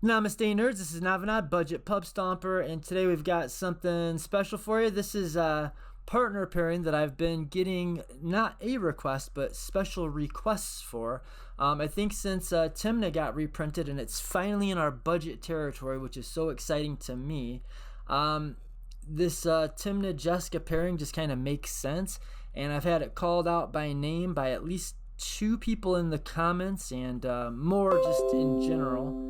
Namaste nerds, this is Navanad, Budget Pub Stomper, and today we've got something special for you. This is a partner pairing that I've been getting not a request, but special requests for. I think since Tymna got reprinted and it's finally in our budget territory, which is so exciting to me. This Tymna Jeska pairing just kind of makes sense, and I've had it called out by name by at least 2 people in the comments and more just in general.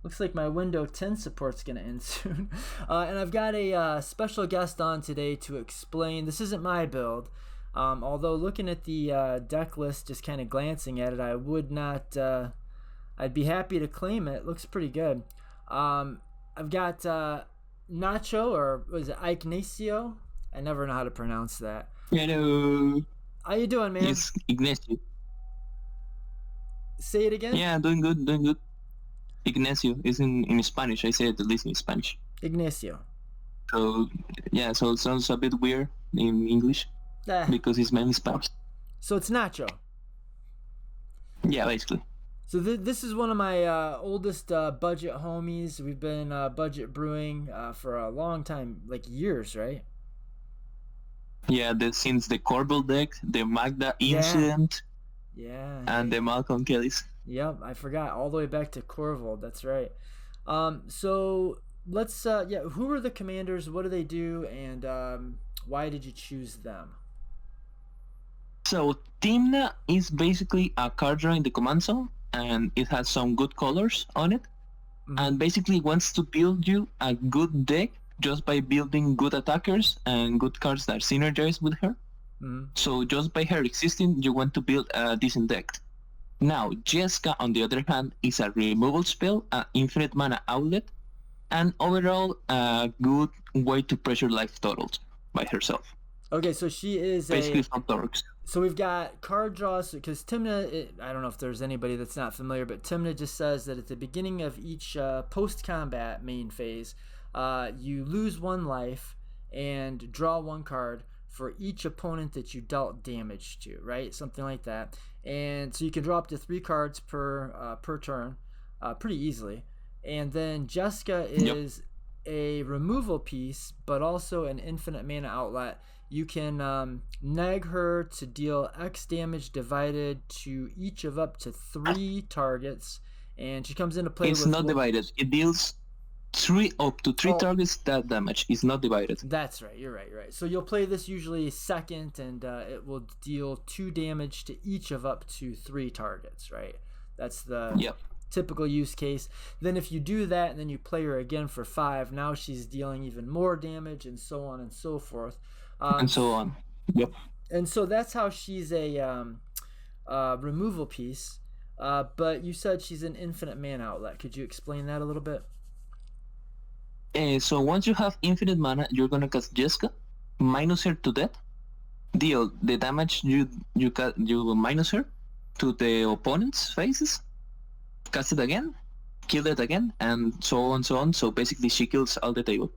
Looks like my Windows 10 support's gonna end soon. And I've got a special guest on today to explain. This isn't my build, although looking at the deck list, just kind of glancing at it, I would not, I'd be happy to claim it. It looks pretty good. I've got Nacho, or was it Ignacio? I never know how to pronounce that. Hello. How you doing, man? It's Ignacio. Say it again? Yeah, doing good, doing good. Ignacio is in Spanish. I say it at least in Spanish. Ignacio. So, yeah, so it sounds a bit weird in English because it's mainly Spanish. So it's Nacho. Yeah, basically. So this is one of my oldest budget homies. We've been budget brewing for a long time, like years, right? Yeah, since the Corbel deck, the Magda incident, and the Malcolm Kellys. Yep, I forgot, all the way back to Corvold. That's right. So let's who are the commanders? What do they do? And why did you choose them? So Tymna is basically a card draw in the command zone, and it has some good colors on it, and basically wants to build you a good deck just by building good attackers and good cards that synergize with her. So just by her existing, you want to build a decent deck. Now, Jeska, on the other hand, is a removal spell, an infinite mana outlet, and overall a good way to pressure life totals by herself. Okay, so she is basically some dorks. So we've got card draws, because Tymna, I don't know if there's anybody that's not familiar, but Tymna just says that at the beginning of each post-combat main phase, you lose 1 life and draw 1 card for each opponent that you dealt damage to, right? Something like that. And so you can draw up to 3 cards per turn, pretty easily. And then Jeska is a removal piece, but also an infinite mana outlet. You can nag her to deal X damage divided to each of up to 3 targets, and she comes into play. It's not divided. It deals up to 3 targets that damage. Is not divided. That's right. You're right. So you'll play this usually second, and it will deal 2 damage to each of up to 3 targets. Right. That's the typical use case. Then if you do that, and then you play her again for 5, now she's dealing even more damage, and so on and so forth. And so on. Yep. And so that's how she's a removal piece. But you said she's an infinite mana outlet. Could you explain that a little bit? So once you have infinite mana, you're gonna cast Jeska, minus her to death, deal the damage you minus her to the opponent's faces, cast it again, kill it again, and so on, so on. So basically, she kills all the table.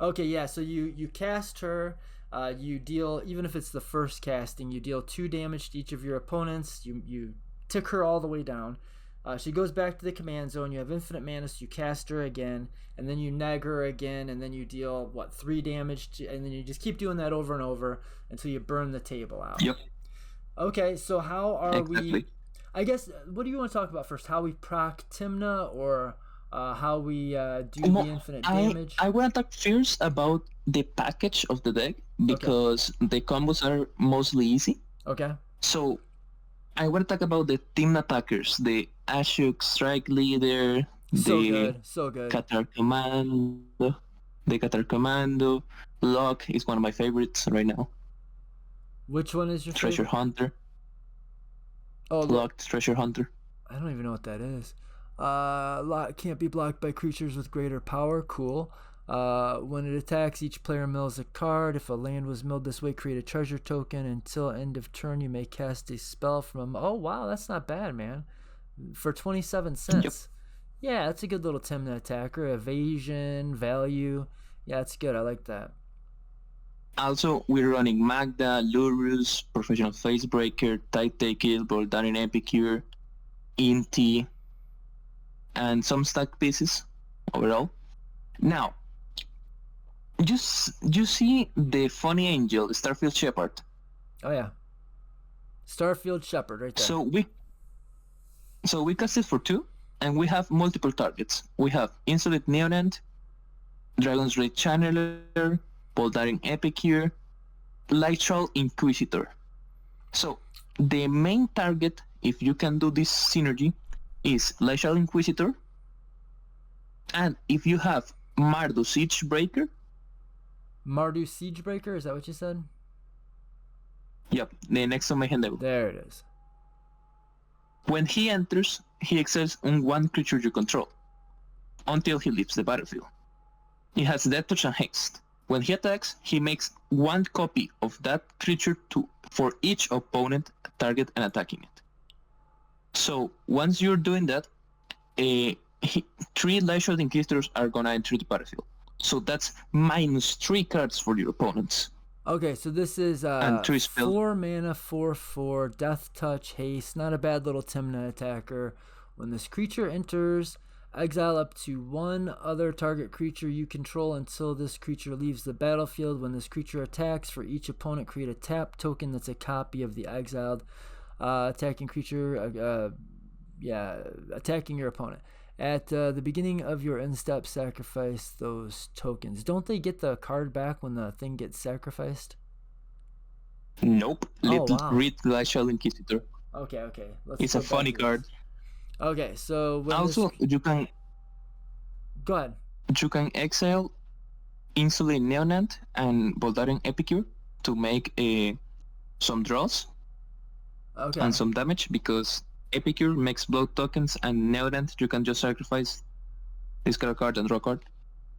Okay, yeah. So you cast her. You deal, even if it's the first casting, you deal 2 damage to each of your opponents. You tick her all the way down. She goes back to the command zone. You have infinite mana, so you cast her again, and then you nag her again, and then you deal 3 damage, and then you just keep doing that over and over until you burn the table out. Yep. Okay, so how are we? I guess, what do you want to talk about first? How we proc Tymna, or how we do the infinite damage? I want to talk first about the package of the deck, because the combos are mostly easy. Okay. So I want to talk about the Tymna attackers, the Ashok Strike Leader, so good. Qatar Commando, the Qatar Commando. Lock is one of my favorites right now. Which one is your Treasure favorite? Hunter. Oh, Locked Treasure Hunter. I don't even know what that is. Lock can't be blocked by creatures with greater power. Cool. When it attacks, each player mills a card. If a land was milled this way, create a treasure token. Until end of turn, you may cast a spell from a... Oh, wow, that's not bad, man. For 27 cents. Yep. Yeah, that's a good little Tymna attacker. Evasion, value. Yeah, that's good. I like that. Also, we're running Magda, Lurus, Professional Facebreaker, Tide Take It, Voldaren Epicure, Inti, and some stack pieces overall. Now, you see the funny angel, Starfield Shepherd. Oh yeah, Starfield Shepherd right there. So we cast it for 2, and we have multiple targets. We have Insolent Neonant, Dragon's Rage Channeler, Boldaring Epicure, Lightshall Inquisitor. So the main target, if you can do this synergy, is Lightshall Inquisitor, and if you have Mardu Siegebreaker. Mardu Siegebreaker, is that what you said? Yep, the next on my hand level. There it is. When he enters, he exiles on one creature you control until he leaves the battlefield. He has Death Touch and Haste. When he attacks, he makes one copy of that creature for each opponent, target, and attacking it. So once you're doing that, 3 Lightshot Inquisitors are gonna enter the battlefield. So that's -3 cards for your opponents. Okay, so this is 4 mana, 4/4, Death Touch, Haste. Not a bad little Tymna attacker. When this creature enters, exile up to 1 other target creature you control until this creature leaves the battlefield. When this creature attacks, for each opponent, create a tap token that's a copy of the exiled attacking creature. Attacking your opponent. At the beginning of your end step, sacrifice those tokens. Don't they get the card back when the thing gets sacrificed? Nope. Read Lightshall Inquisitor. Okay. It's a funny card. Okay, so when also you can go ahead. You can exile Insolent Neonant and Boldaring Epicure to make some draws and some damage, because Epicure makes blood tokens, and Neonant you can just sacrifice, discard a card and draw a card.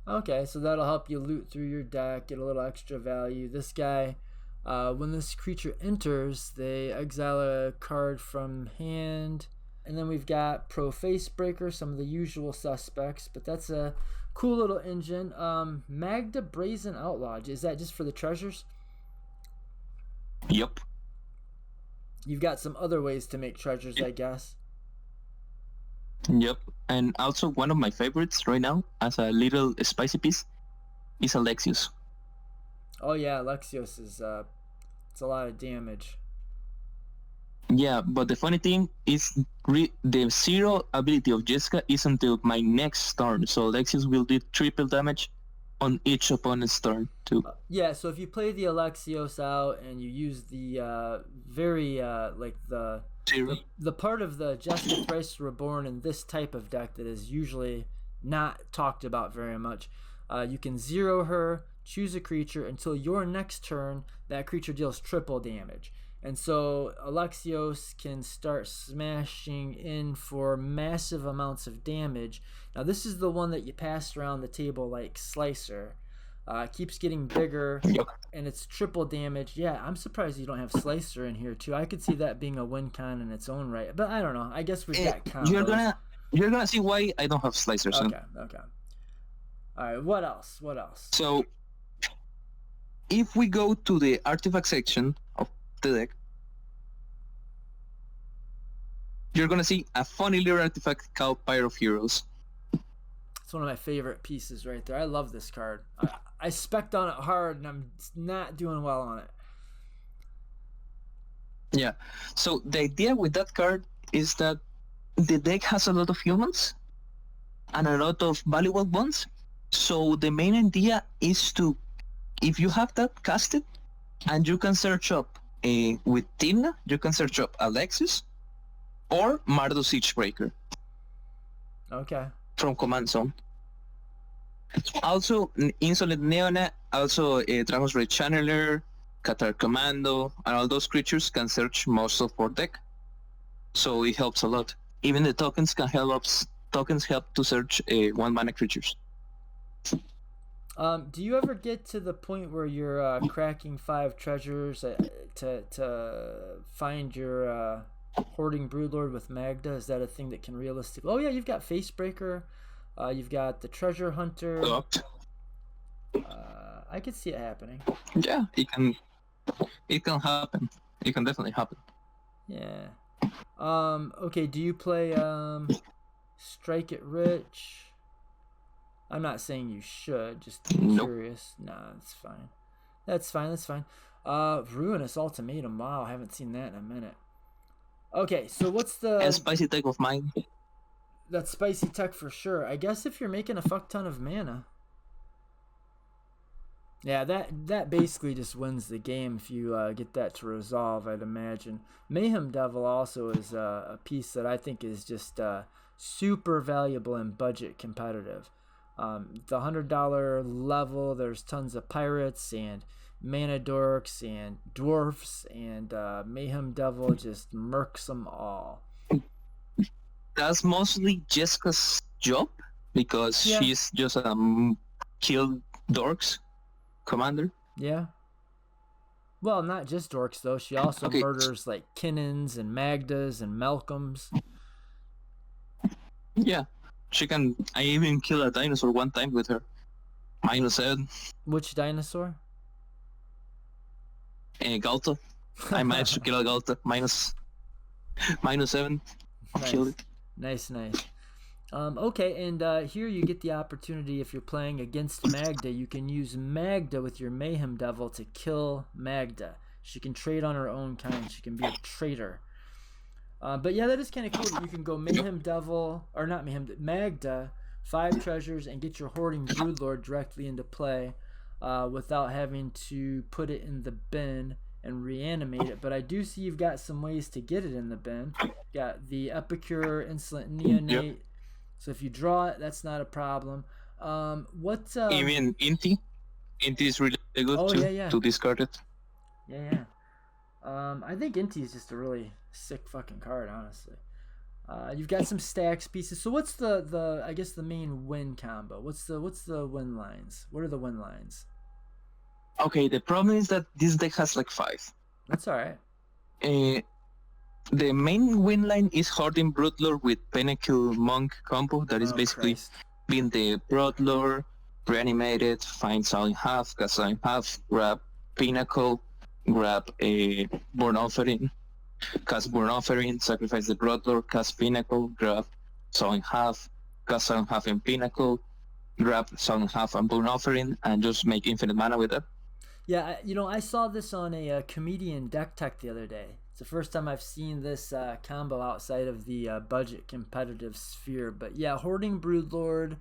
Okay, so that'll help you loot through your deck, get a little extra value. This guy, when this creature enters, they exile a card from hand. And then we've got Pro Facebreaker, some of the usual suspects, but that's a cool little engine. Magda Brazen Outlaw, is that just for the treasures? Yep. You've got some other ways to make treasures, I guess. Yep, and also one of my favorites right now, as a little spicy piece, is Alexios. Oh yeah, Alexios is it's a lot of damage. Yeah, but the funny thing is the 0 ability of Jeska is until my next turn, so Alexios will do triple damage on each opponent's turn too. Yeah, so if you play the Alexios out and you use the the part of the Jeska Thrice Reborn in this type of deck that is usually not talked about very much, you can 0 her, choose a creature until your next turn. That creature deals triple damage. And so Alexios can start smashing in for massive amounts of damage. Now this is the one that you pass around the table like Slicer. Keeps getting bigger, and it's triple damage. Yeah, I'm surprised you don't have Slicer in here too. I could see that being a win con in its own right. But I don't know. I guess we've got combos. You're gonna see why I don't have Slicer soon. Okay. Alright, what else? So if we go to the artifact section of the deck, you're gonna see a funny little artifact called Pyre of Heroes. It's one of my favorite pieces right there. I love this card. I spec'd on it hard, and I'm not doing well on it. Yeah, so the idea with that card is that the deck has a lot of humans and a lot of valuable ones. So the main idea is to, if you have that, cast it, and you can search up with Tymna, you can search up Alexis or Mardu Siegebreaker. Okay. From Command Zone. Also, Insolent Neona, also Dragon's Rage Channeler, Qatar Commando, and all those creatures can search most of our deck. So it helps a lot. Even the tokens can help. Tokens help to search 1-mana creatures. Do you ever get to the point where you're cracking 5 treasures to find your Hoarding Broodlord with Magda? Is that a thing that can realistically... Oh yeah, you've got Facebreaker. You've got the Treasure Hunter. I could see it happening. Yeah, it can happen. It can definitely happen. Yeah. Okay, do you play Strike it rich. I'm not saying you should, just curious. Nah, that's fine. That's fine. Ruinous Ultimatum. Wow, I haven't seen that in a minute. Okay, so what's the... A spicy tech of mine. That's spicy tech for sure. I guess if you're making a fuck ton of mana. Yeah, that basically just wins the game if you get that to resolve, I'd imagine. Mayhem Devil also is a piece that I think is just super valuable and budget competitive. The $100 level, there's tons of pirates and mana dorks and dwarfs, and Mayhem Devil just murks them all. That's mostly Jeska's job, because she's just a kill dorks commander. Yeah. Well, not just dorks though. She also murders like Kinnons and Magdas and Malcolms. Yeah. She can... I even kill a dinosaur one time with her. -7. Which dinosaur? Galta. I managed to kill a Galta. -7. Nice. Killed it. Nice. Okay, and here you get the opportunity, if you're playing against Magda, you can use Magda with your Mayhem Devil to kill Magda. She can trade on her own kind. She can be a traitor. But yeah, that is kind of cool that you can go Mayhem Devil, or not Mayhem, Magda, 5 treasures, and get your Hoarding Broodlord directly into play without having to put it in the bin and reanimate it. But I do see you've got some ways to get it in the bin. Got the Epicure, Insolent Neonate. Yep. So if you draw it, that's not a problem. Even Inti? Inti is really good to discard it. Yeah. I think Inti is just a really sick fucking card, honestly. You've got some stacks pieces. So what's the I guess the main win combo? What's the win lines? What are the win lines? Okay, the problem is that this deck has like 5. That's alright. The main win line is Hoarding Broodlord with Pinnacle Monk combo. That is basically being the Broodlord, reanimate it, find Soul in half, cast Soul in half, grab Pinnacle, grab a Burn Offering, cast Burn Offering, sacrifice the Broodlord, cast Pinnacle, grab Soul in half, cast Soul in half and Pinnacle, grab Soul in half and Burn Offering, and just make infinite mana with it. Yeah, I saw this on a comedian deck tech the other day. It's the first time I've seen this combo outside of the budget competitive sphere. But yeah, Hoarding Broodlord,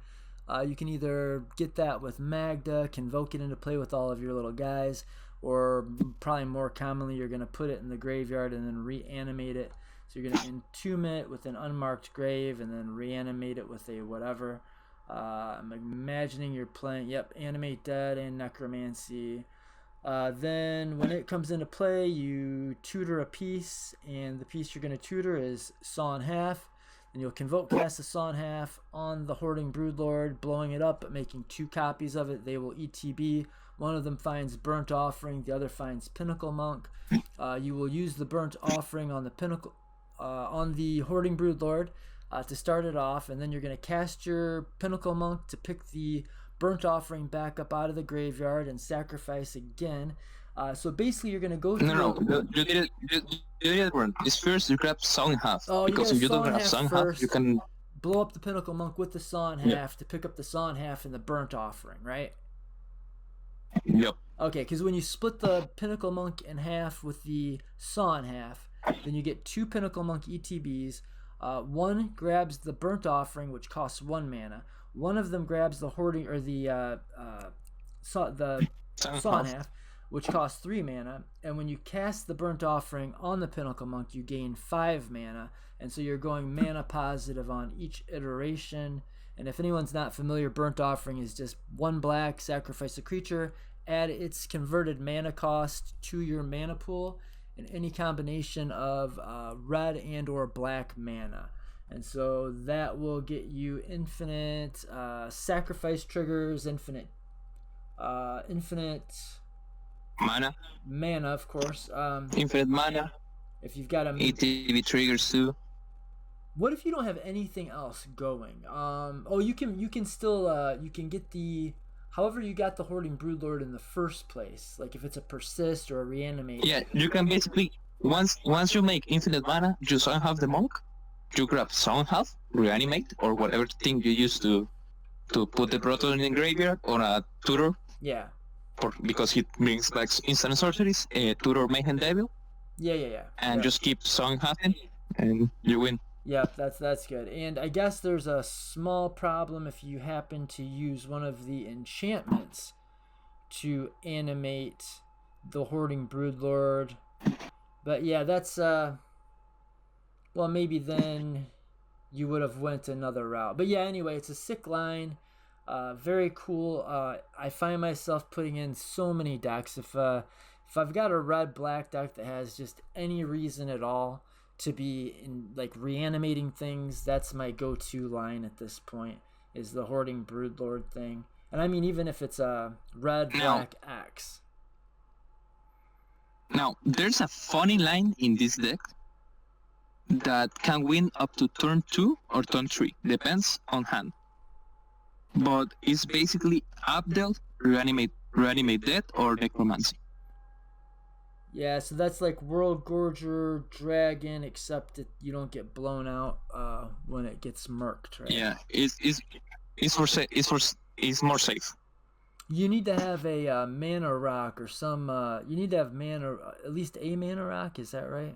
you can either get that with Magda, convoke it into play with all of your little guys, or probably more commonly you're going to put it in the graveyard and then reanimate it. So you're going to entomb it with an unmarked grave and then reanimate it with a whatever. I'm imagining you're playing, Animate Dead and Necromancy. Then when it comes into play, you tutor a piece, and the piece you're going to tutor is Saw in Half. And you'll convoke cast the Saw in Half on the Hoarding Broodlord, blowing it up but making 2 copies of it. They will ETB. One of them finds Burnt Offering, the other finds Pinnacle Monk. You will use the Burnt Offering on the Pinnacle on the Hoarding Broodlord to start it off, and then you're going to cast your Pinnacle Monk to pick the Burnt Offering back up out of the graveyard and sacrifice again. So basically you're going to go through... No, you did it wrong. It's first you grab Saw in Half. Because if you don't have Saw in Half, you can... blow up the Pinnacle Monk with the Saw in Half to pick up the Saw in Half and the Burnt Offering, right? Yep. Okay, because when you split the Pinnacle Monk in half with the Saw in Half, then you get 2 Pinnacle Monk ETBs. One grabs the Burnt Offering, which costs 1 mana. One of them grabs the Hoarding, or the Saw in Half, which costs 3 mana. And when you cast the Burnt Offering on the Pinnacle Monk, you gain 5 mana. And so you're going mana positive on each iteration. And if anyone's not familiar, Burnt Offering is just 1 black, sacrifice a creature, add its converted mana cost to your mana pool, in any combination of red and or black mana. And so that will get you infinite sacrifice triggers, infinite mana, of course. Infinite mana. If you've got a ETB triggers too. What if you don't have anything else going? You can still you can get the... However you got the Hoarding Broodlord in the first place, like if it's a persist or a reanimate. Yeah, you can basically, once you make infinite mana, just have the monk, you grab Sound Health, Reanimate, or whatever thing you use to put the proton in the graveyard, or a Tutor, Yeah. because it brings back instant sorceries, Tutor Mayhem Devil, Yeah. and Yep. just keep Sound Healthing, and you win. Yep, that's good. And I guess there's a small problem if you happen to use one of the enchantments to animate the Hoarding Broodlord. But yeah, that's well, maybe then you would have went another route. But yeah, anyway, it's a sick line. Very cool. I find myself putting in so many decks. If I've got a red-black deck that has just any reason at all to be in like reanimating things, that's my go-to line at this point, is the Hoarding Broodlord thing. And I mean, even if it's a red-black X. Now, there's a funny line in this deck that can win up to turn 2 or turn 3, depends on hand. But it's basically Abdel, Reanimate Death, or Necromancy. Yeah, so that's like World Gorger Dragon, except that you don't get blown out when it gets murked, right? Yeah, it's more safe. You need to have a mana rock or some. You need to have mana, at least a mana rock. Is that right?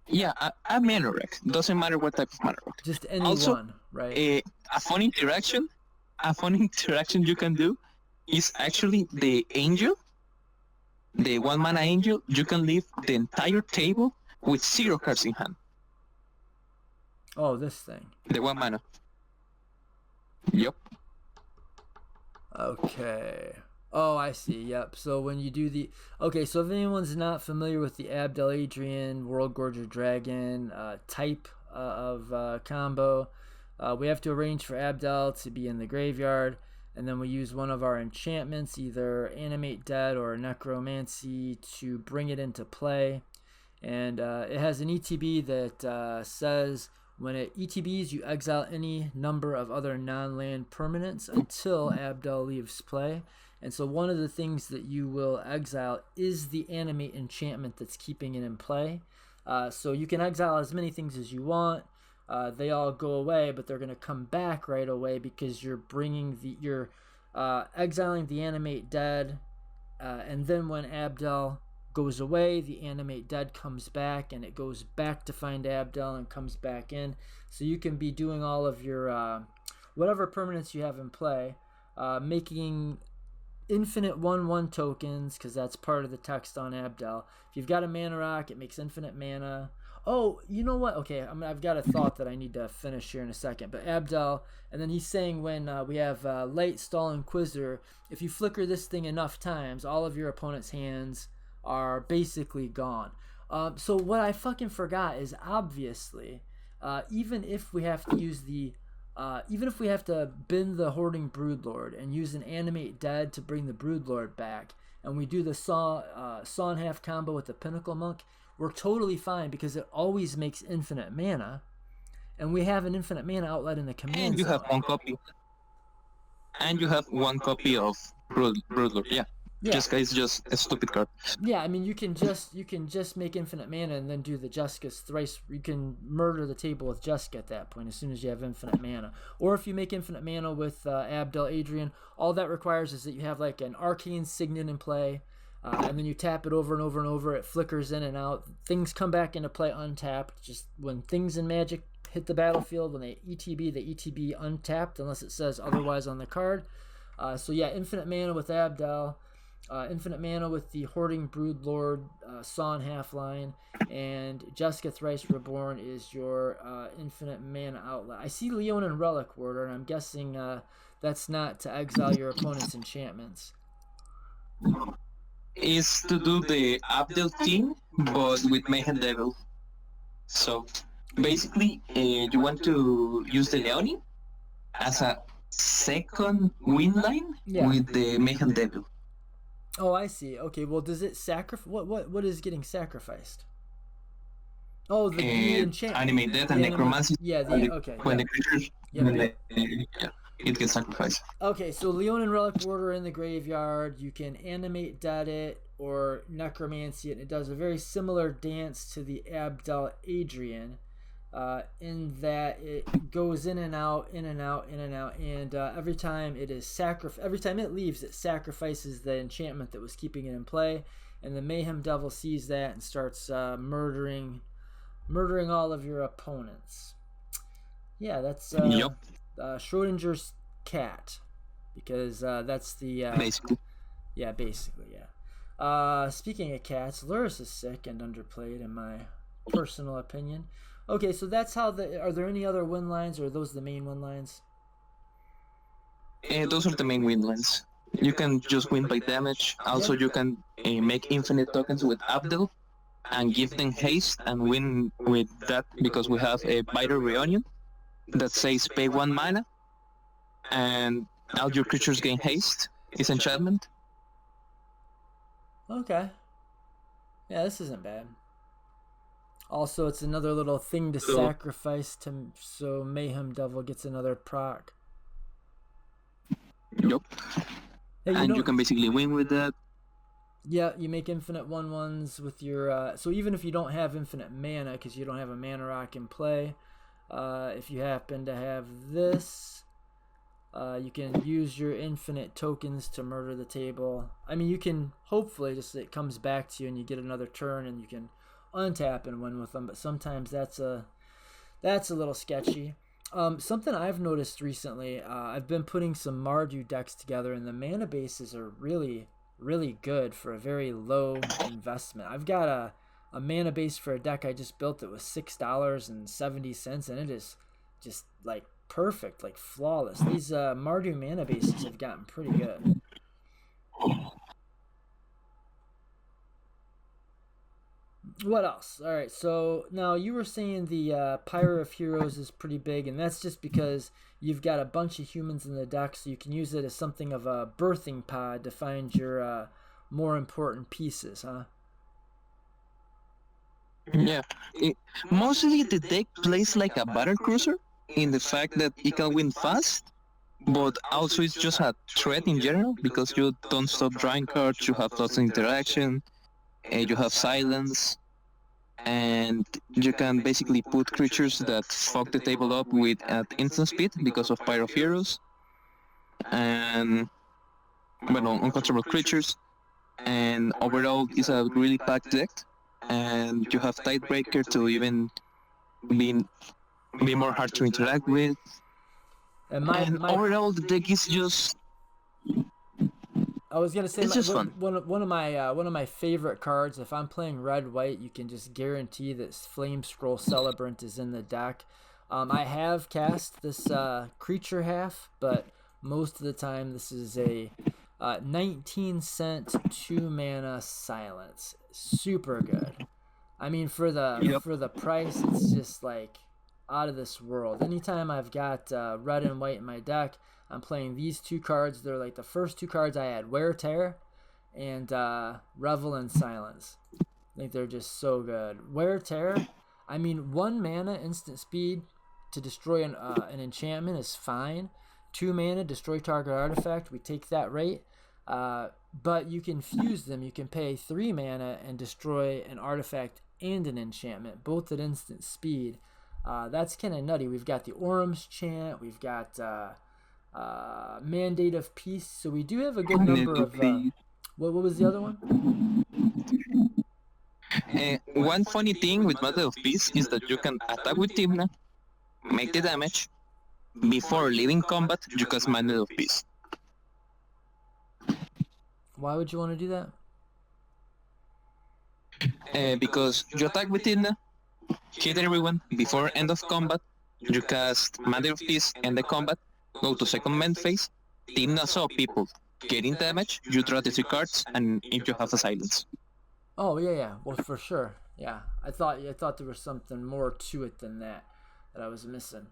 Yeah, a mana rock. Doesn't matter what type of mana rock. Just any Also, one, right? A fun interaction you can do is actually the angel, the 1 mana angel. You can leave the entire table with 0 cards in hand. Oh, this thing. The 1 mana. Yep. Okay. Oh, I see. Yep. So when you do the... Okay, so if anyone's not familiar with the Abdel Adrian World Gorger Dragon type of combo, we have to arrange for Abdel to be in the graveyard, and then we use one of our enchantments, either Animate Dead or Necromancy, to bring it into play. And it has an ETB that says... When it ETBs, you exile any number of other non-land permanents until Abdel leaves play. And so one of the things that you will exile is the animate enchantment that's keeping it in play. So you can exile as many things as you want. They all go away, but they're going to come back right away because you're exiling the animate dead. And then when Abdel goes away, the animate dead comes back, and it goes back to find Abdel and comes back in. So you can be doing all of your whatever permanents you have in play, making infinite 1/1 tokens, because that's part of the text on Abdel. If you've got a mana rock, it makes infinite mana. Oh, you know what? Okay, I've got a thought that I need to finish here in a second. But Abdel, and then he's saying when we have Light Stall Inquisitor, if you flicker this thing enough times, all of your opponent's hands are basically gone. So what I fucking forgot is, obviously, even if we have to use the even if we have to bend the Hoarding Broodlord and use an Animate Dead to bring the Broodlord back, and we do the Saw and Half combo with the Pinnacle Monk, we're totally fine because it always makes infinite mana, and we have an infinite mana outlet in the command zone. And you have one copy of Broodlord. Yeah. Jeska is just a stupid card. Yeah, I mean, you can just make infinite mana and then do the Jeska's thrice. You can murder the table with Jeska at that point as soon as you have infinite mana. Or if you make infinite mana with Abdel Adrian, all that requires is that you have like an Arcane Signet in play, and then you tap it over and over and over. It flickers in and out. Things come back into play untapped. Just when things in Magic hit the battlefield, when they ETB untapped unless it says otherwise on the card. So yeah, infinite mana with Abdel. Infinite mana with the Hoarding Broodlord Saw and Half line, and Jeska Thrice Reborn is your infinite mana outlet. I see Leonin Relic Warder, and I'm guessing that's not to exile your opponent's enchantments. Is to do the Abdel thing, but with Mayhem Devil. So basically, you want to use the Leonin as a second win line with the Mayhem Devil. Oh, I see. Okay, well, does it sacrifice? What is getting sacrificed? Oh, the enchantment. Animate Death and Necromancy. Yeah, okay. When the creatures, it gets sacrificed. Okay, so Leonin Relic Warder in the graveyard. You can Animate Dead it, or necromancy, and it does a very similar dance to the Abdel Adrian, in that it goes in and out, in and out, in and out, and every time it leaves, it sacrifices the enchantment that was keeping it in play, and the Mayhem Devil sees that and starts murdering all of your opponents. Yeah, that's Schrodinger's cat, because that's the Basically. yeah, basically, yeah. Speaking of cats, Luris is sick and underplayed in my personal opinion. Okay, so that's how are there any other win lines, or are those the main win lines? Those are the main win lines. You can just win by damage. Also, you can make infinite tokens with Abdel and give them haste and win with that, because we have a Biter Reunion that says pay 1 mana and all your creatures gain haste. It's enchantment. Okay. Yeah, this isn't bad. Also, it's another little thing to sacrifice so Mayhem Devil gets another proc. Yup. Hey, and you can basically win with that. Yeah, you make infinite 1/1s with your... so even if you don't have infinite mana, because you don't have a mana rock in play, if you happen to have this, you can use your infinite tokens to murder the table. I mean, you can hopefully just it comes back to you and you get another turn and you can untap and win with them, but sometimes that's a little sketchy. Something I've noticed recently, I've been putting some Mardu decks together, and the mana bases are really, really good for a very low investment. I've got a mana base for a deck I just built that was $6.70, and it is just like perfect, like flawless. These Mardu mana bases have gotten pretty good. What else? All right, so now you were saying the Pyre of Heroes is pretty big, and that's just because you've got a bunch of humans in the deck, so you can use it as something of a birthing pod to find your more important pieces, huh? Yeah. Mostly the deck plays like a battle cruiser in the fact that it can win fast, but also it's just a threat in general, because you don't stop drawing cards, you have lots of interaction, you have silence, and you can basically put creatures that fuck the table up with at instant speed because of Pyre of Heroes, and uncontrollable creatures, and overall it's a really packed deck, and you have Tidebreaker to even be more hard to interact with, and overall the deck is just... I was gonna say, it's just fun. One of my favorite cards. If I'm playing red-white, you can just guarantee that Flame Scroll Celebrant is in the deck. I have cast this creature half, but most of the time this is a 19-cent 2-mana silence. Super good. I mean, for the price, it's just like out of this world. Anytime I've got red and white in my deck, I'm playing these two cards. They're like the first two cards I had, Wear Tear and Revel in Silence. I think they're just so good. Wear Tear, I mean, 1 mana instant speed to destroy an enchantment is fine. 2 mana, destroy target artifact, we take that rate. But you can fuse them. You can pay 3 mana and destroy an artifact and an enchantment, both at instant speed. That's kind of nutty. We've got the Orum's Chant. We've got... Mandate of Peace, so we do have a good number of what was the other one? One funny thing with Mandate of Peace is that you can attack with Tymna, make the damage, before leaving combat you cast Mandate of Peace. Why would you want to do that? Because you attack with Tymna, hit everyone, before end of combat you cast Mandate of Peace, end the combat, go to second main phase, Tymna saw people getting damage, you draw the 3 cards, and if you have a silence. Oh, yeah. Well, for sure. Yeah. I thought there was something more to it than that I was missing.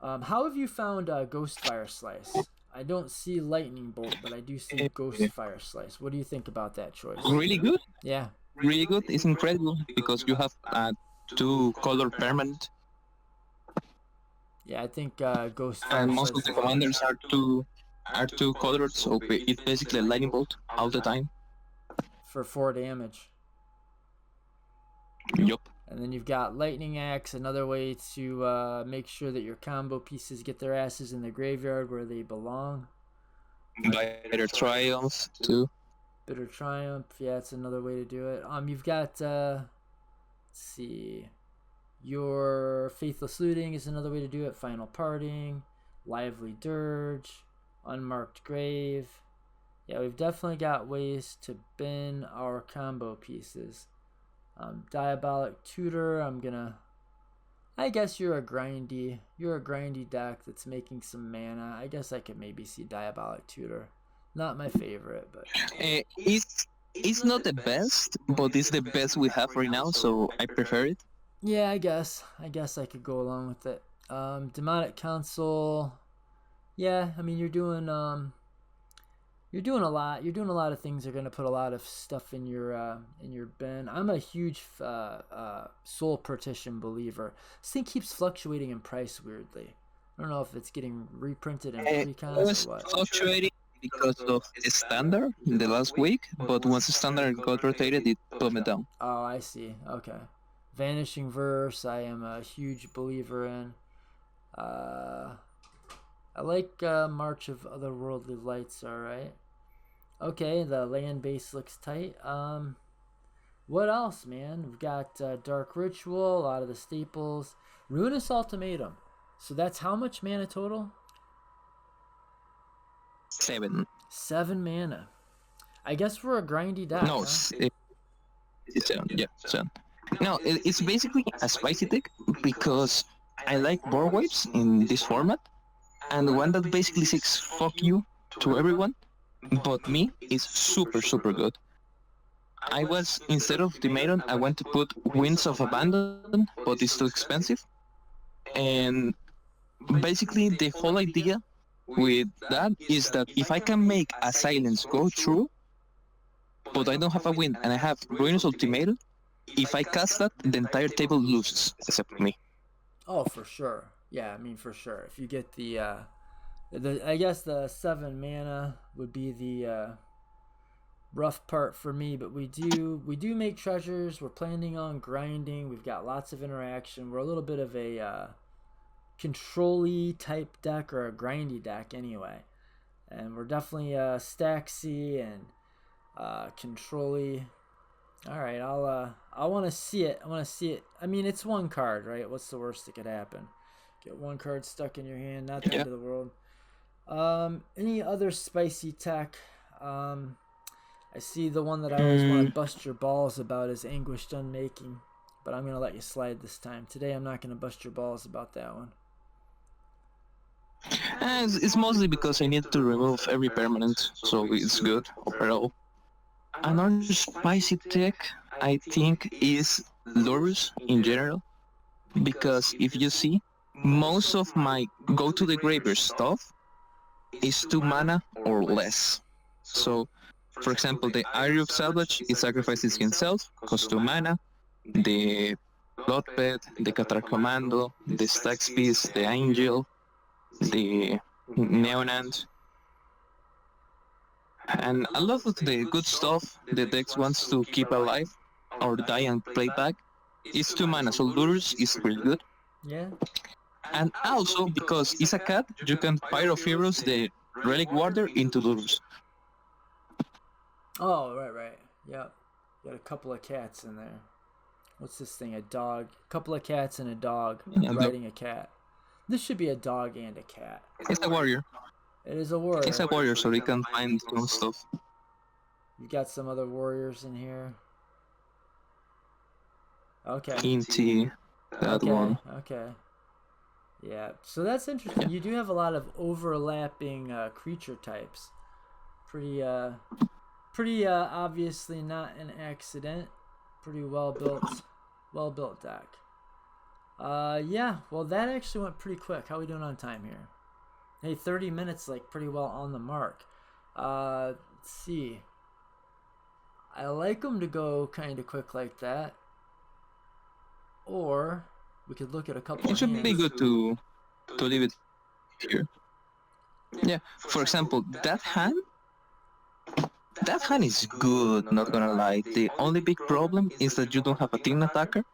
How have you found Ghostfire Slice? I don't see Lightning Bolt, but I do see Ghostfire Slice. What do you think about that choice? Really good. Yeah. Really good. It's incredible because you have 2 color permanent. Yeah, I think Ghostfire. And most of the commanders are two colored, so it's basically a lightning bolt all the time. for 4 damage. Yup. And then you've got Lightning Axe, another way to make sure that your combo pieces get their asses in the graveyard where they belong. Bitter Triumph too. Bitter Triumph, yeah, it's another way to do it. You've got let's see, your Faithless Looting is another way to do it. Final Parting, Lively Dirge, Unmarked Grave. Yeah, we've definitely got ways to bin our combo pieces. Diabolic Tutor, I guess you're a grindy deck that's making some mana. I guess I could maybe see Diabolic Tutor. Not my favorite, but It's not the best, but it's the best we have right now, so I prefer it. yeah, I guess I could go along with it. Demonic Council, yeah, I mean you're doing a lot. You're doing a lot of things that are gonna put a lot of stuff in your bin. I'm a huge Soul Partition believer. This thing keeps fluctuating in price weirdly. I don't know if it's getting reprinted in precons or what. Fluctuating because of the standard in the last week, but once the standard got rotated, it plummeted down. Oh, I see. Okay. Vanishing Verse, I am a huge believer in. I like March of Otherworldly Lights, alright. Okay, the land base looks tight. What else, man? We've got Dark Ritual, a lot of the staples. Ruinous Ultimatum. So that's how much mana total? 7. 7 mana. I guess we're a grindy deck. No, huh? it's 7. Yeah, 7. No, it's basically a spicy deck because I like board waves in this format, and the one that basically says fuck you to everyone, but me, is super, super good. I was, instead of Ultimatum, I went to put Winds of Abandon, but it's too expensive. And basically the whole idea with that is that if I can make a silence go through, but I don't have a win and I have Ruinous Ultimatum, if I cast that, the entire table loses, except for me. Oh, for sure. Yeah, I mean for sure. If you get the I guess the 7 mana would be the rough part for me, but we do make treasures. We're planning on grinding. We've got lots of interaction. We're a little bit of a control-y type deck, or a grindy deck anyway. And we're definitely stacksy and control-y. All right, I want to see it. I mean, it's one card, right? What's the worst that could happen? Get one card stuck in your hand, not the end of the world. Any other spicy tech? I see the one that I always want to bust your balls about is Anguished Unmaking, but I'm going to let you slide this time. Today I'm not going to bust your balls about that one. It's mostly because I need to remove every permanent, so it's good overall. Another spicy tech, I think, is Lurus in general, because if you see, most of my go to the graveyard stuff is 2 mana or less. So, for example, the Eye of Salvage, it sacrifices himself, costs 2 mana. The Bloodpet, the Catar Commando, the Stax Piece, the Angel, the Neonant, and a lot of the good stuff the deck wants to keep alive or die and play back is 2 mana, so Lurus is really good. Yeah. And also, because it's a cat, you can Pyro Heroes the Relic Warder into Lurus. Oh, right. Yep. Got a couple of cats in there. What's this thing? A dog. A couple of cats and a dog riding a cat. This should be a dog and a cat. It's a warrior. It is a warrior. It's a warrior, so he can find some stuff. You got some other warriors in here. Okay. Inti, that one. Okay. Yeah, so that's interesting. You do have a lot of overlapping creature types. Pretty obviously not an accident. Pretty well built deck. Yeah, well that actually went pretty quick. How are we doing on time here? Hey, 30 minutes, like pretty well on the mark. Let's see. I like them to go kind of quick like that. Or we could look at a couple It should hands. be good to leave it here. Yeah, for example, that hand That hand is good, not gonna lie. The only big problem is that you don't have a Tymna attacker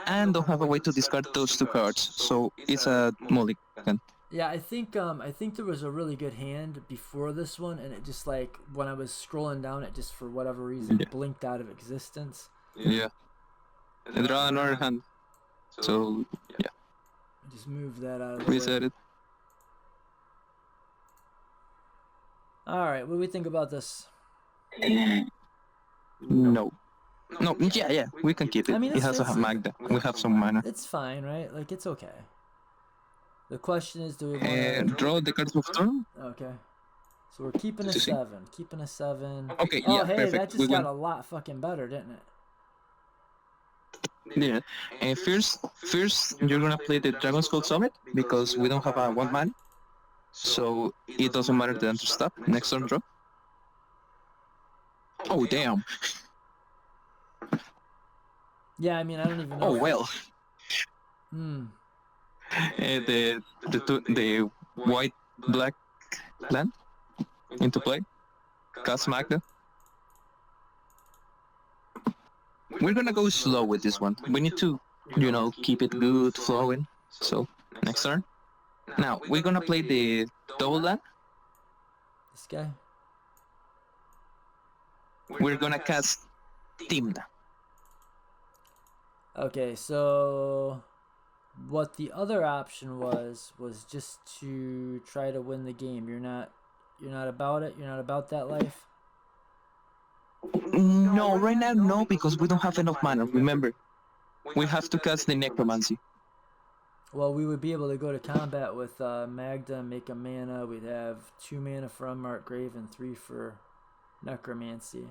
and don't have a way to discard those two cards, so it's a mulligan. Yeah, I think there was a really good hand before this one, and it just like when I was scrolling down, it just for whatever reason blinked out of existence. Yeah. And draw another hand. So yeah. Just move that out of the way. Reset it. All right, what do we think about this? No. No, yeah, we can keep it. I mean, It has to have Magda. We have some mana. It's fine, right? Like, it's okay. The question is, do we want to... draw the cards of turn? Okay. So we're keeping a 7. Keeping a 7. Okay, oh, yeah, hey, perfect. that just got a lot fucking better, didn't it? Yeah. And first, you're gonna play the Dragon's Cult Summit, because we don't have a 1 mana. So, it doesn't matter the answer stop. Next turn, draw. Oh, damn. Yeah, I mean, I don't even know. Oh, well. Hmm. The white black land into play. Cast Magda. We're gonna go slow with this one. We need to, keep it good, flowing. So, next turn. Now, we're gonna play the double land. This guy? We're gonna cast Tymna. Okay, so what the other option was just to try to win the game. You're not about it. You're not about that life. No, right now no, because we don't have enough mana. Remember, we have to cast the Necromancy. Well, we would be able to go to combat with Magda, make a mana. We'd have 2 mana for Unmarked Grave and 3 for Necromancy.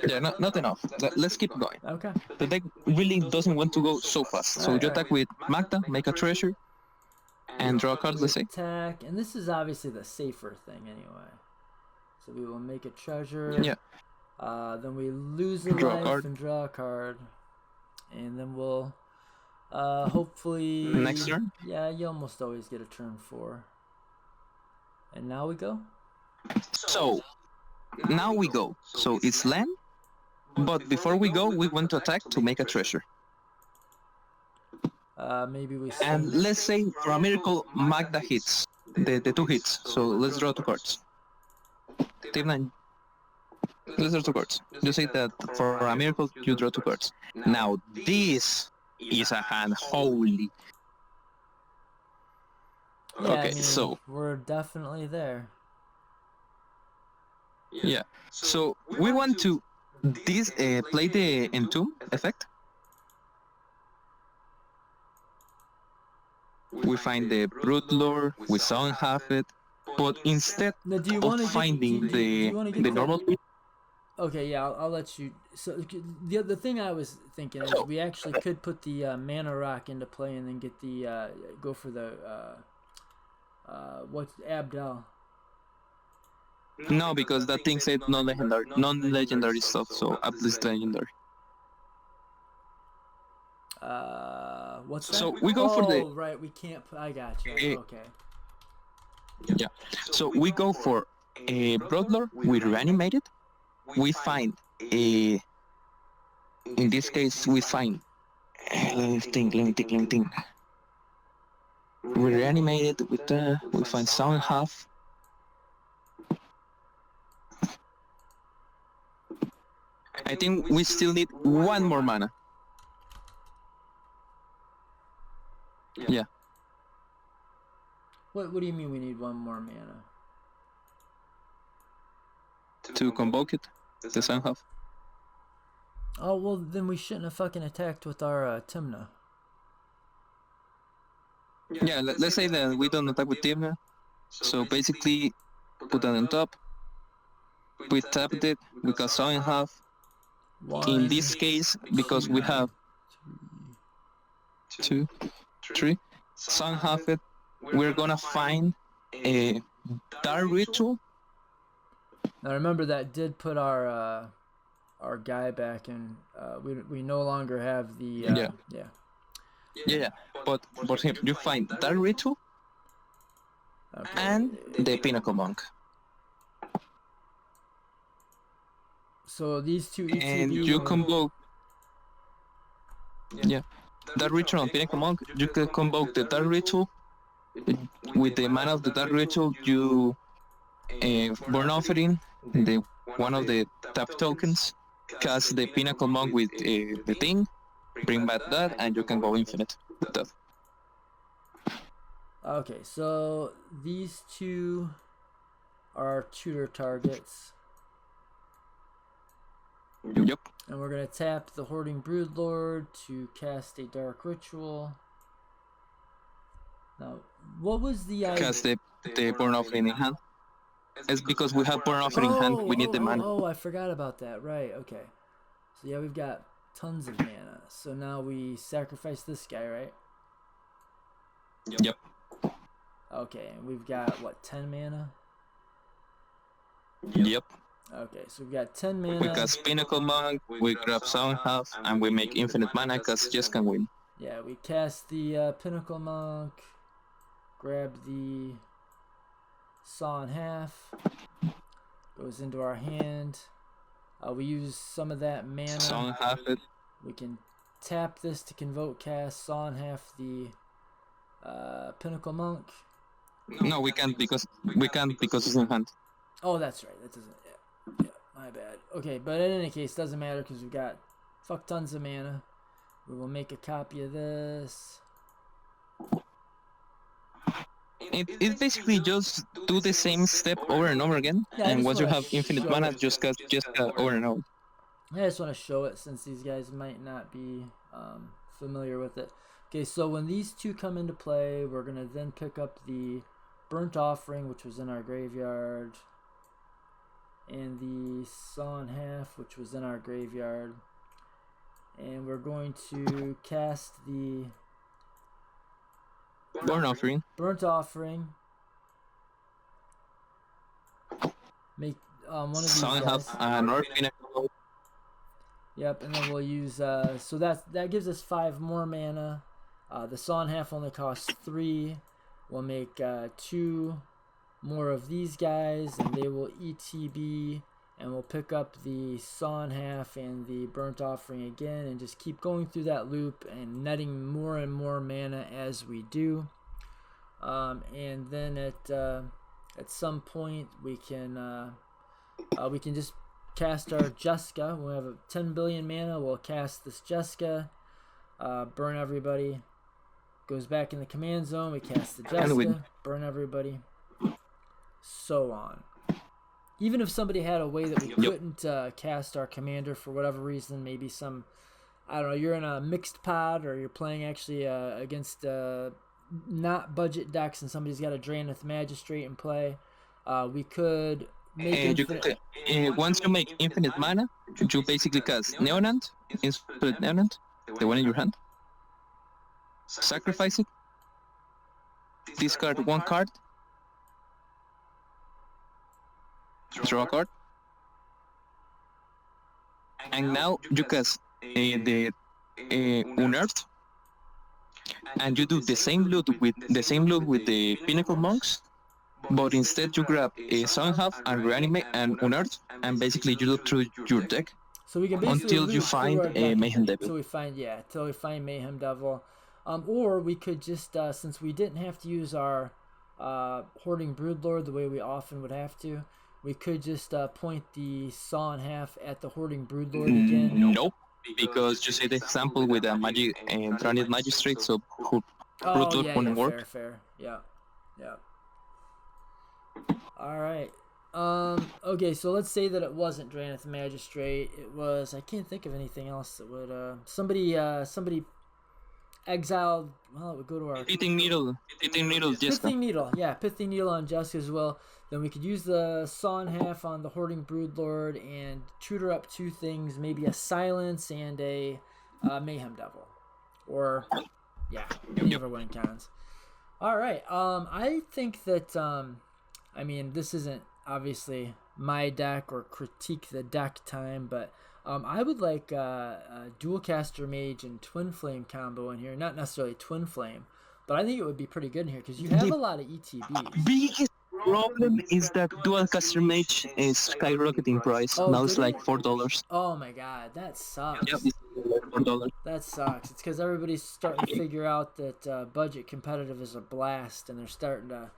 Yeah, not enough. Let's keep going. Okay. The deck really doesn't want to go so fast. So you attack with Magda, make a treasure, and draw a card, let's say. Attack, and this is obviously the safer thing anyway. So we will make a treasure. Yeah. Then we lose a life and draw a card. And then we'll hopefully... Next turn? Yeah, you almost always get a turn 4. And now we go? So, now we go. So it's land, but before we go, we want to attack to make a treasure. Maybe we... And let's say, for a miracle, Magda hits. The 2 hits. So let's draw 2 cards. Tymna, let's draw 2 cards. You say that for a miracle, you draw 2 cards. Now, this is a hand. Holy. Yeah, okay, I mean, so... we're definitely there. Yeah, so we want to play the Entomb effect. We find the Brute Lore, we sound have it, but instead of finding the normal... Okay, yeah, I'll let you... So the thing I was thinking is we actually could put the Mana Rock into play and then get the... go for the... what's Abdel? No, because that thing said non-legendary stuff, so at least legendary. What's that? So we go for the... Oh, right, we can't... I got you. Okay. Yeah, so we go for a Broadlord, we reanimate it, we find a... In this case, we find... Let me think. We reanimate it with we find Sound Half. I think we still need 1 more mana. Yeah. What do you mean we need 1 more mana? To convoke it, the Sound Half. Oh, well, then we shouldn't have fucking attacked with our Tymna. Yeah, let's say that we don't attack with Tymna. So basically, put that on top. We tapped it, we got Sound Half. In this case, because we have 2, 3, Sound Half it, we're gonna find a Dark Ritual. Now remember that did put our guy back in. We no longer have the Yeah. But here you find Dark Ritual and the Pinnacle Monk. So these two And ETB. you convoke, yeah, that ritual on Pinnacle Monk. You can convoke the Dark Ritual. With the mana of the Dark Ritual, you burn offering, the one of the tap tokens, cast the Pinnacle Monk with the thing, bring back that, and you can go infinite with that. Okay, so these two are our tutor targets. Yep. And we're going to tap the Hoarding Broodlord to cast a Dark Ritual. Now, what was the idea? Cast the burn offering in hand. It's because we have burn offering in hand, we need the mana. Oh, I forgot about that. Right, okay. So yeah, we've got tons of mana. So now we sacrifice this guy, right? Yep. Okay, and we've got, what, 10 mana? Yep. Okay, so we've got 10 mana. We cast Pinnacle Monk, we grab Sound Half, and we make infinite mana because Jess can win. Yeah, we cast the Pinnacle Monk, grab the Saw in Half, goes into our hand. We use some of that mana. Saw in Half it. We can tap this to convoke cast Saw in Half the Pinnacle Monk. No, we can't because it's in hand. Oh, that's right. That doesn't. Yeah, my bad. Okay, but in any case, doesn't matter because we've got fuck tons of mana. We will make a copy of this. It basically just do the same step over and over again, and once you have infinite mana, just cast Jeska over and over. I just want to show it since these guys might not be familiar with it. Okay, so when these two come into play, we're going to then pick up the Burnt Offering, which was in our graveyard, and the Saw in Half, which was in our graveyard. And we're going to cast the Burnt Offering. Make one of these Saw in guys. Half and our Pinnacle. Yep, and then we'll use so that gives us 5 more mana. The Saw in Half only costs 3. We'll make 2 more of these guys, and they will ETB, and we'll pick up the Saw in Half and the Burnt Offering again, and just keep going through that loop and netting more and more mana as we do. And then at some point we can just cast our Jeska. When we have 10 billion mana, we'll cast this Jeska, burn everybody, goes back in the command zone, we cast the Jeska, burn everybody, so on. Even if somebody had a way that we couldn't cast our commander for whatever reason, maybe some, I don't know, you're in a mixed pod or you're playing actually against not budget decks and somebody's got a Draenith Magistrate in play, we could make once you make infinite mana, you basically cast Neonant, Infinite Neonant, the one in your hand, sacrifice it, discard 1 card, draw a card, and now you cast the Unearth, and you do the same loot with the Pinnacle Monks, but instead you grab a Saw in Half and Reanimate and Unearth, and basically you look through your deck so we can until you find a Mayhem Devil. Until we find Mayhem Devil. Or we could just, since we didn't have to use our Hoarding Broodlord the way we often would have to, we could just point the Saw in Half at the Hoarding Broodlord again. Nope, because you see the example with a Draenith Magistrate, so Broodlord wouldn't work. Fair. Yeah. Alright. Okay, so let's say that it wasn't Draenith Magistrate. It was, I can't think of anything else that would, somebody exiled, well, it would go to our Pithing Needle, Jeska. Pithing Needle on Jeska as well. Then we could use the Saw in Half on the Hoarding Broodlord and tutor up 2 things, maybe a Silence and a Mayhem Devil. Or, any of our winning cons. Alright, I think that, I mean, this isn't obviously my deck or critique the deck time, but I would like a Dual Caster Mage and Twin Flame combo in here. Not necessarily Twin Flame, but I think it would be pretty good in here because you have a lot of ETBs. problem is that dual caster mage is skyrocketing price. Oh, Now it's did like it? $4. Oh my god, that Yep, sucks. it's like $4. That sucks. It's because everybody's starting to figure out that budget competitive is a blast, and they're starting to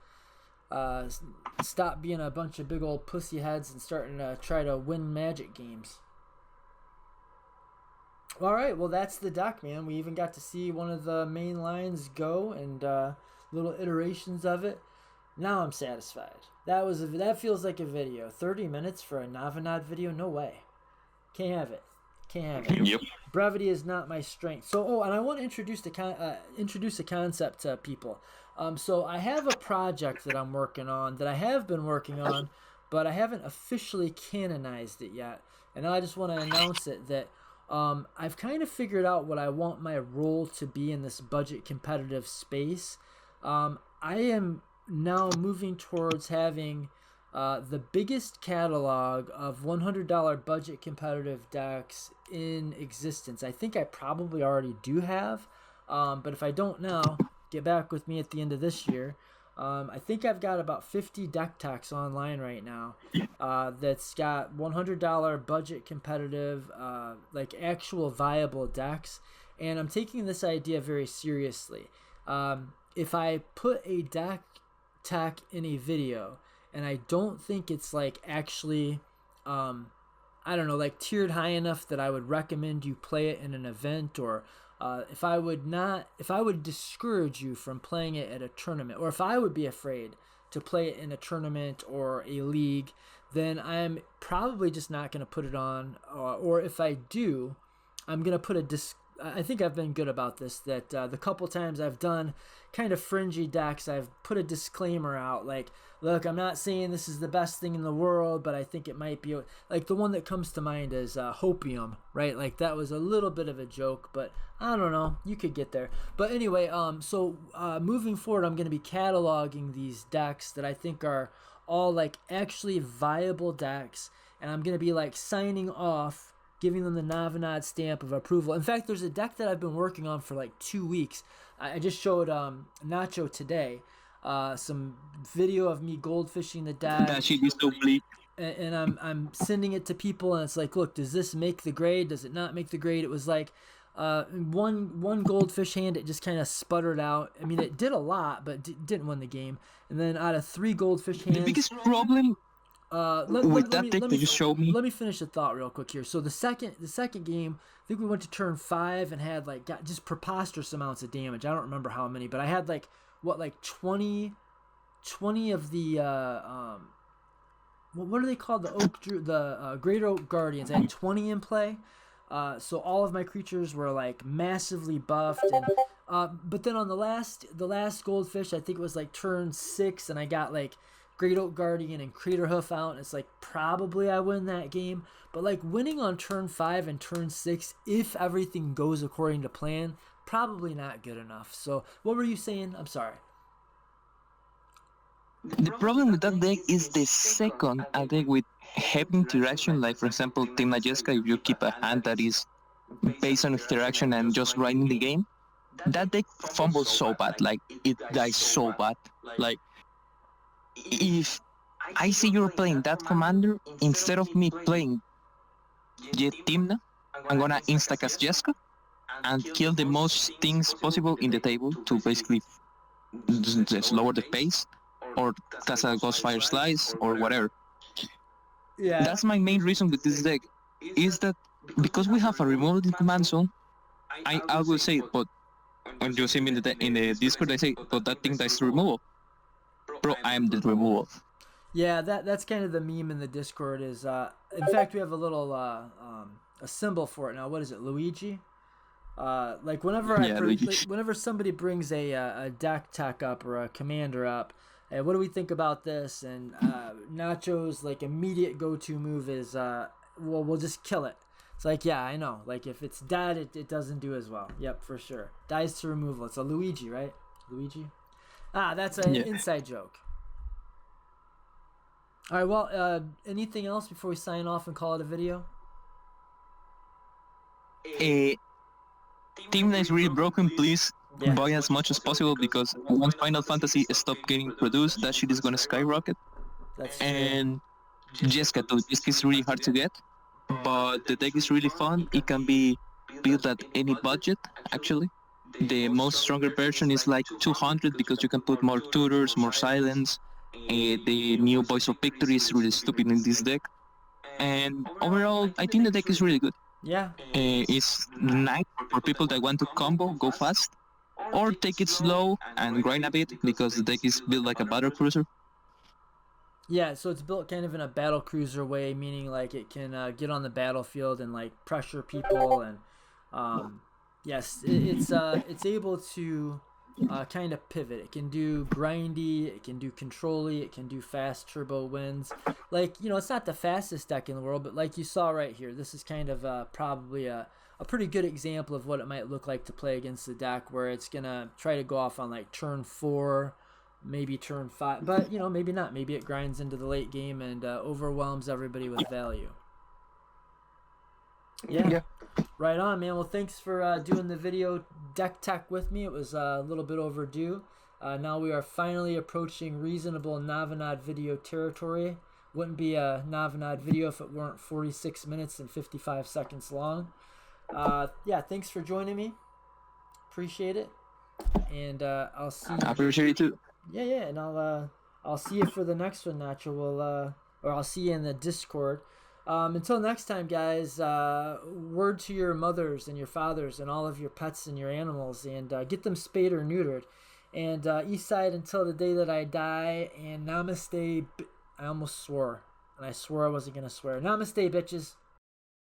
stop being a bunch of big old pussy heads and starting to try to win Magic games. All right, well that's the deck, man. We even got to see one of the main lines go and little iterations of it. Now I'm satisfied. That feels like a video. 30 minutes for a Navanad video? No way. Can't have it. Can't have it. Yep. Brevity is not my strength. So, and I want to introduce a concept to people. So I have a project that I'm working on that I have been working on, but I haven't officially canonized it yet. And I just want to announce it that I've kind of figured out what I want my role to be in this budget competitive space. I am now moving towards having the biggest catalog of $100 budget competitive decks in existence. I think I probably already do have, but if I don't now, get back with me at the end of this year. I think I've got about 50 deck techs online right now that's got $100 budget competitive, like actual viable decks, and I'm taking this idea very seriously. If I put a deck tech in a video and I don't think it's like actually I don't know, like tiered high enough that I would recommend you play it in an event, or if I would discourage you from playing it at a tournament, or if I would be afraid to play it in a tournament or a league, then I'm probably just not going to put it on, or if I do, I'm going to put I think I've been good about this, that the couple times I've done kind of fringy decks, I've put a disclaimer out like, look, I'm not saying this is the best thing in the world, but I think it might be. Like the one that comes to mind is Hopium, right? Like that was a little bit of a joke, but I don't know, you could get there. But anyway, so moving forward, I'm going to be cataloging these decks that I think are all like actually viable decks, and I'm going to be like signing off, giving them the Navanad stamp of approval. In fact, there's a deck that I've been working on for like 2 weeks. I just showed Nacho today some video of me goldfishing the deck. That shit is so bleak. And I'm sending it to people, and it's like, look, does this make the grade? Does it not make the grade? It was like one goldfish hand, it just kind of sputtered out. I mean, it did a lot, but didn't win the game. And then out of 3 goldfish hands, The biggest problem with that deck that you showed me. Let me finish the thought real quick here. So the second game, I think we went to turn 5 and had got just preposterous amounts of damage. I don't remember how many, but I had 20 of the what are they called? The Great Oak Guardians. I had 20 in play. So all of my creatures were massively buffed, and but then on the last goldfish, I think it was turn 6, and I got Great Oak Guardian and Crater Hoof out, and it's probably I win that game. But winning on turn 5 and turn 6, if everything goes according to plan, probably not good enough. So what were you saying? I'm sorry. The problem with that deck is the second a deck with heavy interaction, like for example Tymna Jeska, if you keep a hand that is based on interaction and just grinding the game, that deck fumbles so bad, it dies so bad. If I see you're playing that commander, instead of me playing Tymna, I'm gonna instacast Jeska and kill the most things possible in the table to basically just lower the pace, or cast a Ghostfire Slice, or whatever. Yeah. That's my main reason with this deck, is that because we have a removal in command zone, I will say, but when you see me in the Discord, I say, but that thing dies to removal. Bro, I am the removal. Yeah, that's kind of the meme in the Discord is, in fact, we have a little, a symbol for it now. What is it, Luigi? Whenever somebody brings a deck tech up or a commander up, hey, what do we think about this? And Nacho's immediate go-to move is, we'll just kill it. It's yeah, I know. If it's dead, it doesn't do as well. Yep, for sure. Dies to removal. It's a Luigi, right? Luigi? Ah, that's an inside joke. All right, well, anything else before we sign off and call it a video? Tymna is really broken. Please Yeah, buy as much as possible, because once Final Fantasy stop getting produced, that shit is gonna skyrocket. that's true. And Jeska too. Jeska is really hard to get, but the deck is really fun. It can be built at any budget, actually. The most stronger version is like 200 because you can put more tutors, more silence. The new Voice of Victory is really stupid in this deck. And overall, I think the deck is really good. Yeah, It's nice for people that want to combo, go fast, or take it slow and grind a bit because the deck is built like a battle cruiser. yeah. So it's built kind of in a battle cruiser way, meaning like it can get on the battlefield and like pressure people, and yes, it's able to kind of pivot. It can do grindy, it can do controlly, it can do fast turbo wins. Like, you know, it's not the fastest deck in the world, but like you saw right here, this is kind of probably a pretty good example of what it might look like to play against the deck, where it's gonna try to go off on like turn 4, maybe turn 5, but you know, maybe not. Maybe it grinds into the late game and overwhelms everybody with value. Yeah. Right on, man. Well, thanks for doing the video deck tech with me. It was a little bit overdue. Now we are finally approaching reasonable Navanad video territory. Wouldn't be a Navanad video if it weren't 46 minutes and 55 seconds long. Yeah, thanks for joining me. Appreciate it. And I'll see you. I appreciate it too. Yeah, and I'll see you for the next one, Nacho. Or I'll see you in the Discord. Until next time, guys, word to your mothers and your fathers and all of your pets and your animals, and get them spayed or neutered. And Eastside until the day that I die, and namaste. I almost swore, and I swore I wasn't going to swear. Namaste, bitches.